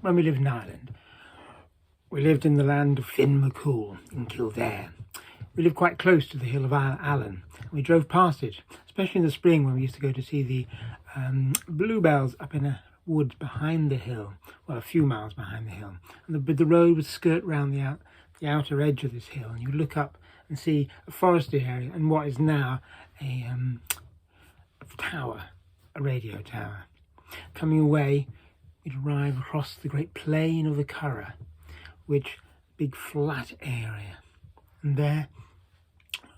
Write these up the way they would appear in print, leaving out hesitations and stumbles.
when we lived in Ireland, we lived in the land of Finn McCool in Kildare. We lived quite close to the hill of Allen. We drove past it, especially in the spring when we used to go to see the bluebells up in a woods behind the hill, well, a few miles behind the hill. And the road would skirt round the outer edge of this hill, and you look up and see a forested area and what is now a tower, a radio tower. Coming away, we'd arrive across the great plain of the Curragh, which big flat area. And there,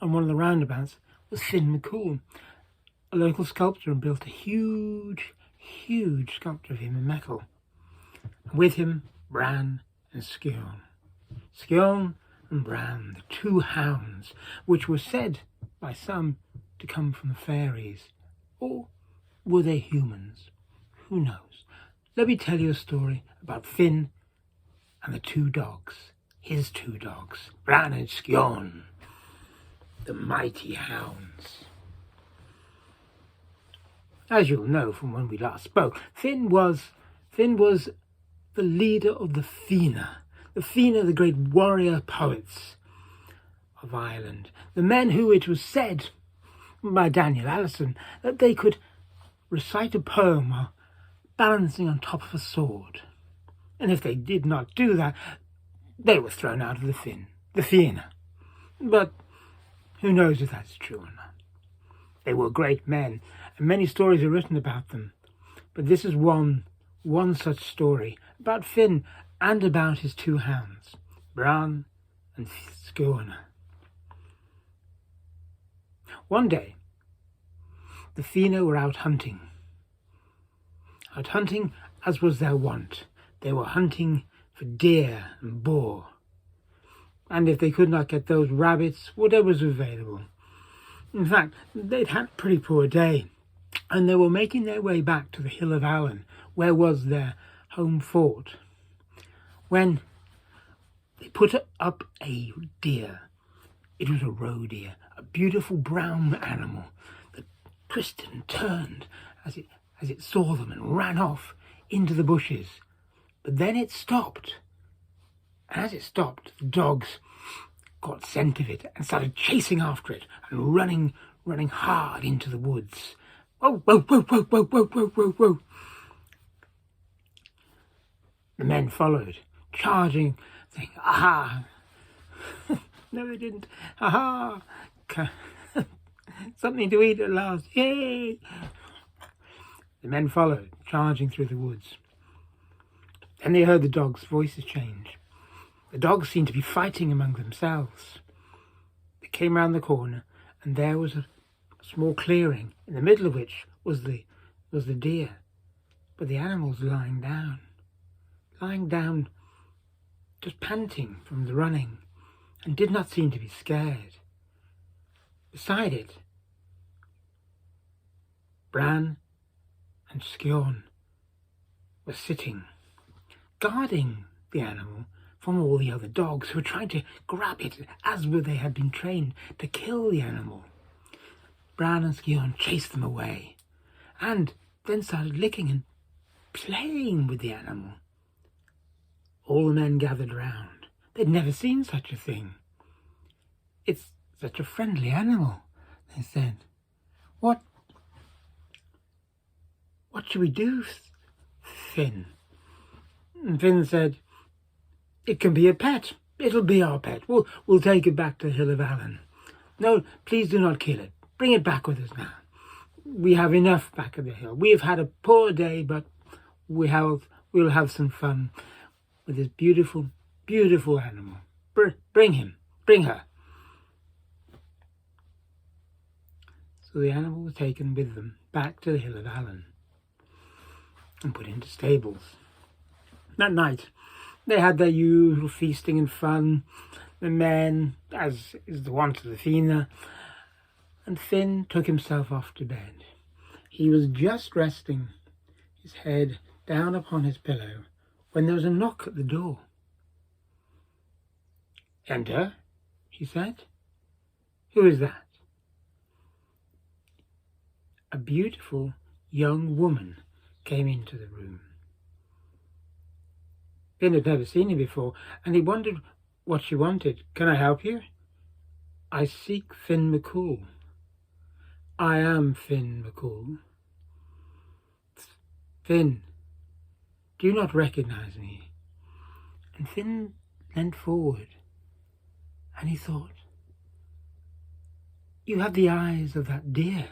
on one of the roundabouts, was Finn McCool, a local sculptor, and built a huge sculpture of him in metal. And with him, Bran and Scion. Scion and Bran, the two hounds, which were said by some to come from the fairies. Or were they humans? Who knows? Let me tell you a story about Finn and the two dogs, his two dogs, Bran and Scion, the mighty hounds. As you'll know from when we last spoke, Finn was the leader of the Fina, the great warrior poets of Ireland, the men who, it was said by Daniel Allison, that they could recite a poem while balancing on top of a sword. And if they did not do that, they were thrown out of the Fina. But who knows if that's true or not? They were great men, and many stories are written about them. But this is one such story about Finn and about his two hounds, Bran and Scion. One day, the Fina were out hunting. Out hunting as was their wont. They were hunting for deer and boar. And if they could not get those, rabbits, whatever was available. In fact, they'd had a pretty poor day, and they were making their way back to the hill of Allen, where was their home fort, when they put up a deer. It was a roe deer, a beautiful brown animal that twisted and turned as it saw them and ran off into the bushes. But then it stopped. And as it stopped, the dogs got scent of it and started chasing after it and running hard into the woods. Whoa, whoa, whoa, whoa, whoa, whoa, whoa, whoa, whoa. The men followed, charging, saying, aha. No, they didn't. Aha. Something to eat at last. Yay. The men followed, charging through the woods. Then they heard the dogs' voices change. The dogs seemed to be fighting among themselves. They came round the corner, and there was a small clearing, in the middle of which was the deer. But the animal was lying down, just panting from the running, and did not seem to be scared. Beside it, Bran and Scion were sitting, guarding the animal from all the other dogs who were trying to grab it as they had been trained to kill the animal. Bran and Scion chased them away and then started licking and playing with the animal. All the men gathered round. They'd never seen such a thing. It's such a friendly animal, they said. What should we do, Finn? And Finn said, it can be a pet. It'll be our pet. We'll take it back to the hill of Allen. No, please do not kill it. Bring it back with us now. We have enough back at the hill. We have had a poor day, but we'll have some fun with this beautiful, beautiful animal. Bring her. So the animal was taken with them back to the hill of Allen and put into stables. That night, they had their usual feasting and fun. The men, as is the wont of the Fina, and Finn took himself off to bed. He was just resting, his head down upon his pillow, when there was a knock at the door. Enter, he said. Who is that? A beautiful young woman came into the room. Finn had never seen her before, and he wondered what she wanted. "Can I help you?" "I seek Finn McCool." "I am Finn McCool." "Finn, do you not recognize me?" And Finn leant forward, and he thought, "You have the eyes of that deer.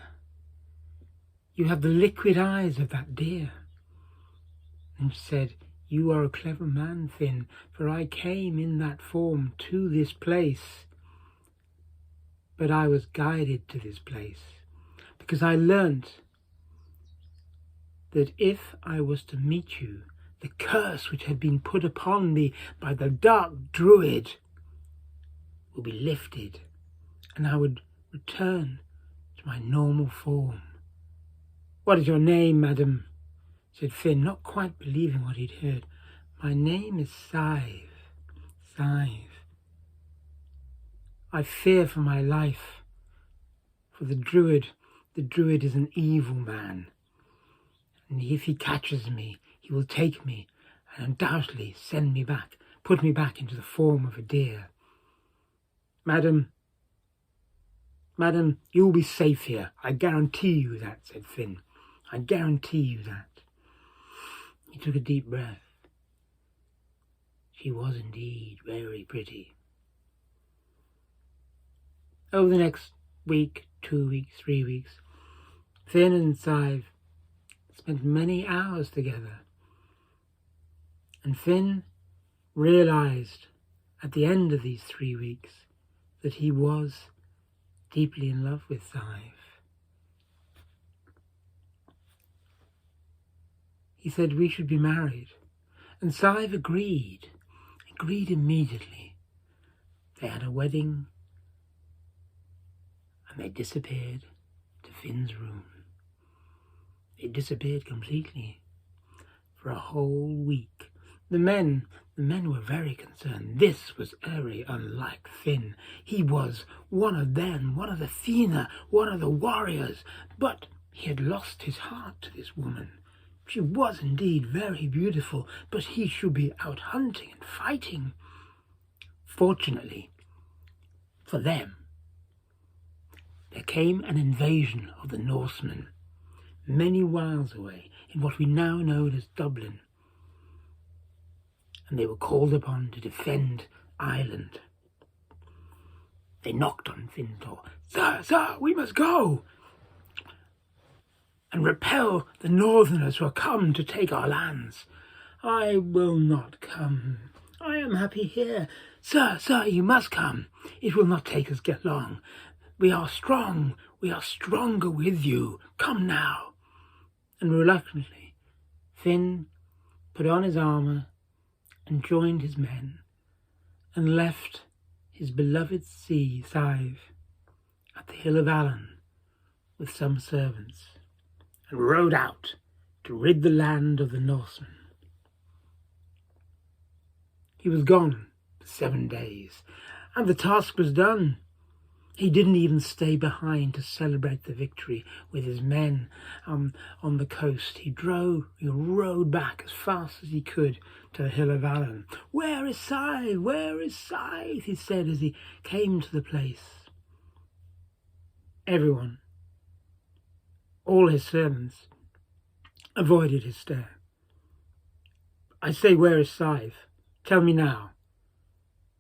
You have the liquid eyes of that deer." And she said, "You are a clever man, Finn, for I came in that form to this place. But I was guided to this place because I learnt that if I was to meet you, the curse which had been put upon me by the dark druid will be lifted, and I would return to my normal form." "What is your name, madam?" said Finn, not quite believing what he'd heard. "My name is Scythe. Scythe. I fear for my life, for the druid is an evil man, and if he catches me, he will take me and undoubtedly put me back into the form of a deer." Madam, you will be safe here. I guarantee you that," said Finn. "I guarantee you that." He took a deep breath. She was indeed very pretty. Over the next week, 2 weeks, 3 weeks, Finn and Scythe spent many hours together. And Finn realized at the end of these 3 weeks that he was deeply in love with Scythe. He said, "We should be married." And Scythe agreed immediately. They had a wedding, and they disappeared to Finn's room. They disappeared completely for a whole week. The men were very concerned. This was very unlike Finn. He was one of them, one of the Fina, one of the warriors, but he had lost his heart to this woman. She was indeed very beautiful, but he should be out hunting and fighting. Fortunately for them, there came an invasion of the Norsemen many miles away in what we now know as Dublin, and they were called upon to defend Ireland. They knocked on Finn's door. Sir, we must go and repel the Northerners who are come to take our lands." "I will not come. I am happy here." Sir, you must come. It will not take us long. We are strong. We are stronger with you. Come now." And reluctantly, Finn put on his armour and joined his men, and left his beloved Scythe at the Hill of Allen with some servants, and rode out to rid the land of the Norsemen. He was gone for 7 days, and the task was done. He didn't even stay behind to celebrate the victory with his men on the coast. He rode back as fast as he could to the Hill of Allen. "Where is Scythe? Where is Scythe?" he said as he came to the place. Everyone, all his servants, avoided his stare. "I say, where is Scythe? Tell me now.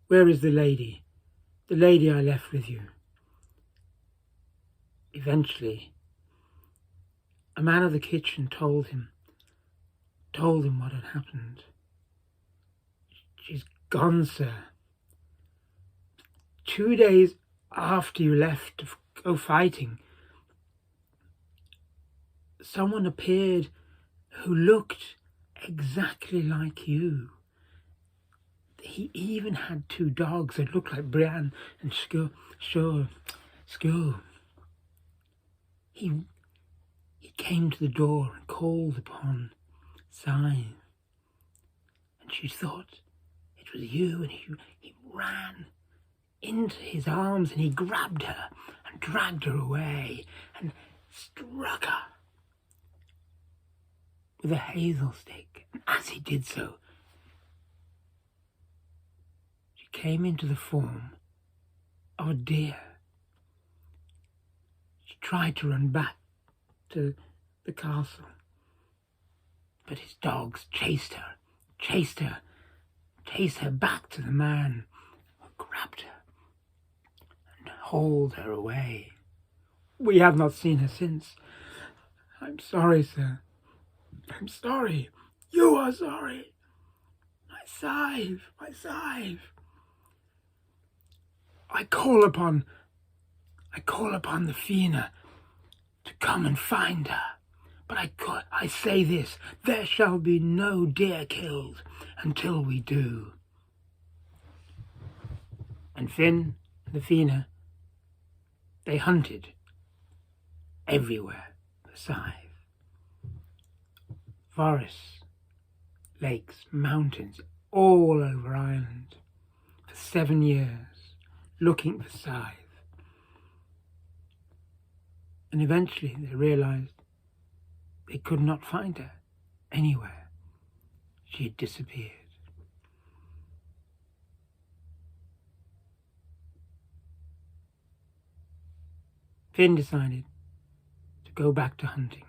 Where is the lady I left with you?" Eventually, a man of the kitchen told him what had happened. "She's gone, sir. 2 days after you left to go fighting, someone appeared who looked exactly like you. He even had 2 dogs that looked like Brian and Skull. He came to the door and called upon Scythe, and she thought it was you, and he ran into his arms, and he grabbed her and dragged her away and struck her with a hazel stick. And as he did so, came into the form of a deer. She tried to run back to the castle, but his dogs chased her back to the man who grabbed her and hauled her away. We have not seen her since. I'm sorry, sir. I'm sorry. You are sorry. My scythe, my scythe. I call upon the Fianna to come and find her. But I say this, there shall be no deer killed until we do. And Finn and the Fianna, they hunted everywhere for scythe. Forests, lakes, mountains, all over Ireland for 7 years, looking for scythe. And eventually they realised they could not find her anywhere. She had disappeared. Finn decided to go back to hunting.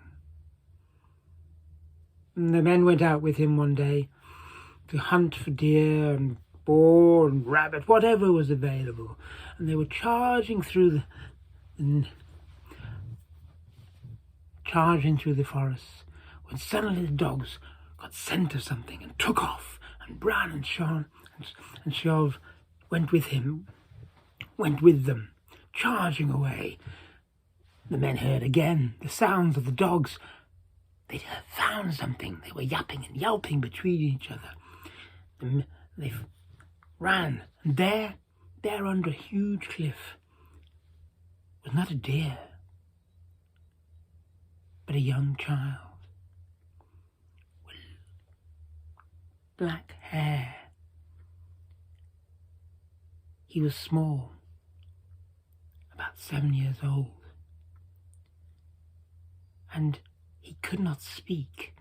And the men went out with him one day to hunt for deer and boar and rabbit, whatever was available. And they were charging through the forests when suddenly the dogs got scent of something and took off, and Bran and Sean and Shov went with them, charging away. The men heard again the sounds of the dogs. They'd found something. They were yapping and yelping between each other. They ran, and there under a huge cliff was not a deer, but a young child with black hair. He was small, about 7 years old, and he could not speak.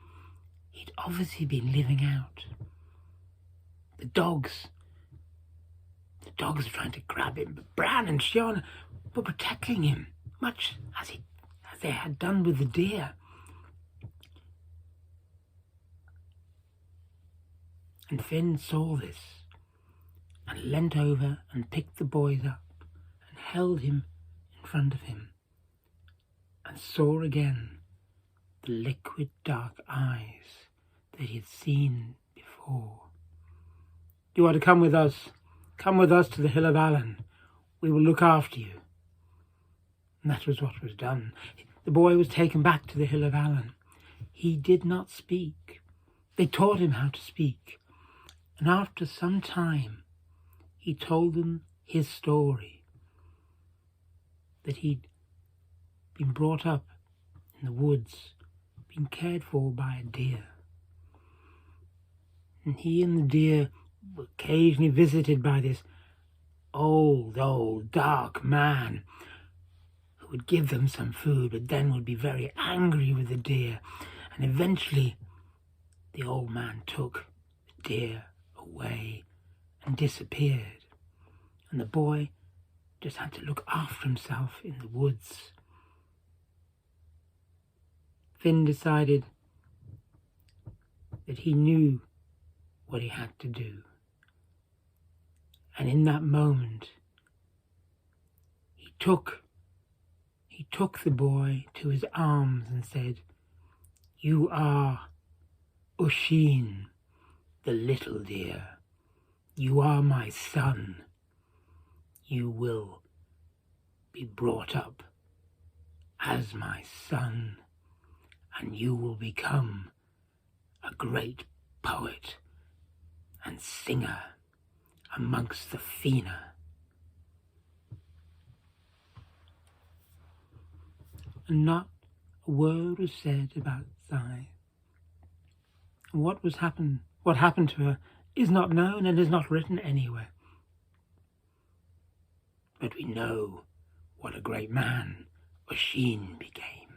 He'd obviously been living out. The dogs were trying to grab him, but Bran and Sean were protecting him, much as they had done with the deer. And Finn saw this and leant over and picked the boys up and held him in front of him and saw again the liquid dark eyes that he had seen before. You are to come with us. Come with us to the Hill of Allen. We will look after you. And that was what was done. The boy was taken back to the Hill of Allen. He did not speak. They taught him how to speak. And after some time, he told them his story, that he'd been brought up in the woods, been cared for by a deer. And he and the deer were occasionally visited by this old, dark man who would give them some food, but then would be very angry with the deer. And eventually, the old man took the deer away and disappeared. And the boy just had to look after himself in the woods. Finn decided that he knew what he had to do. And in that moment, he took the boy to his arms and said, "You are Oisin, the little deer. You are my son. You will be brought up as my son, and you will become a great poet and singer amongst the Fianna." And not a word was said about scythe. What happened to her is not known and is not written anywhere. But we know what a great man Oisin became.